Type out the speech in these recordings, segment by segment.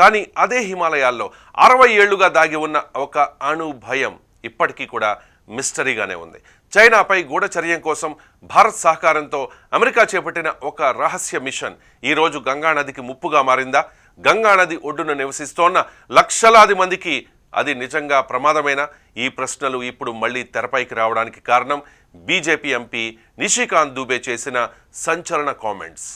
కానీ అదే హిమాలయాల్లో 60 ఏళ్లుగా దాగి ఉన్న ఒక అణు భయం ఇప్పటికీ కూడా మిస్టరీగానే ఉంది. చైనాపై గూఢచర్యం కోసం భారత్ సహకారంతో అమెరికా చేపట్టిన ఒక రహస్య మిషన్ ఈరోజు గంగానదికి ముప్పుగా మారిందా? గంగానది ఒడ్డున నివసిస్తోన్న లక్షలాది మందికి అది నిజంగా ప్రమాదమేనా? ఈ ప్రశ్నలు ఇప్పుడు మళ్ళీ తెరపైకి రావడానికి కారణం బీజేపీ ఎంపీ నిషికాంత్ దుబే చేసిన సంచలన కామెంట్స్.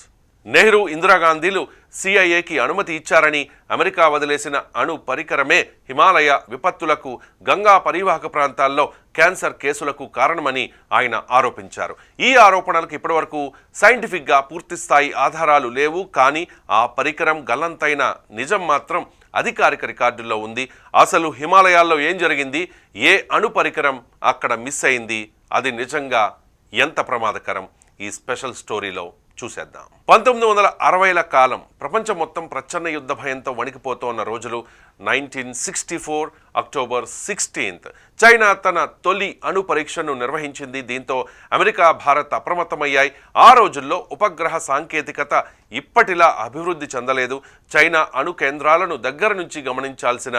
నెహ్రూ, ఇందిరాగాంధీలు సిఐఏకి అనుమతి ఇచ్చారని అమెరికా వదిలేసిన అణు పరికరమే హిమాలయ విపత్తులకు, గంగా పరివాహక ప్రాంతాల్లో క్యాన్సర్ కేసులకు కారణమని ఆయన ఆరోపించారు. ఈ ఆరోపణలకు ఇప్పటివరకు సైంటిఫిక్గా పూర్తిస్థాయి ఆధారాలు లేవు. కానీ ఆ పరికరం గల్లంతైన నిజం మాత్రం అధికారిక రికార్డుల్లో ఉంది. అసలు హిమాలయాల్లో ఏం జరిగింది? ఏ అణు పరికరం అక్కడ మిస్ అయింది? అది నిజంగా ఎంత ప్రమాదకరం? ఈ స్పెషల్ స్టోరీలో చూసేద్దాం. 1960ల కాలం ప్రపంచం మొత్తం ప్రచ్ఛన్న యుద్ధ భయంతో వణికిపోతున్న రోజులు. 1964 అక్టోబర్ 16 చైనా తన తొలి అణు పరీక్షను నిర్వహించింది. దీంతో అమెరికా, భారత్ అప్రమత్తమయ్యాయి. ఆ రోజుల్లో ఉపగ్రహ సాంకేతికత ఇప్పటిలా అభివృద్ధి చెందలేదు. చైనా అణు కేంద్రాలను దగ్గర నుంచి గమనించాల్సిన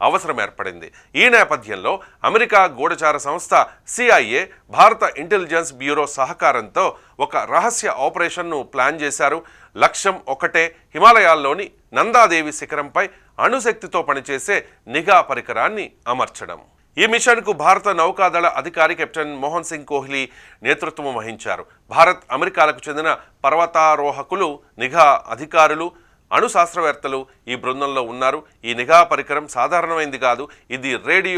అవసరం ఏర్పడింది. ఈ నేపథ్యంలో అమెరికా గూఢచార సంస్థ సిఐఏ, భారత ఇంటెలిజెన్స్ బ్యూరో సహకారంతో ఒక రహస్య ఆపరేషన్ను ప్లాన్ చేశారు. లక్ష్యం ఒకటే, హిమాలయాల్లోని నందాదేవి శిఖరంపై అణుశక్తితో పనిచేసే నిఘా పరికరాన్ని అమర్చడం. ఈ మిషన్కు భారత నౌకాదళ అధికారి కెప్టెన్ మోహన్ సింగ్ కోహ్లీ నేతృత్వం వహించారు. భారత్, అమెరికాలకు చెందిన పర్వతారోహకులు, నిఘా అధికారులు, అణు శాస్త్రవేత్తలు ఈ బృందంలో ఉన్నారు. ఈ నిఘా పరికరం సాధారణమైంది కాదు. ఇది రేడియో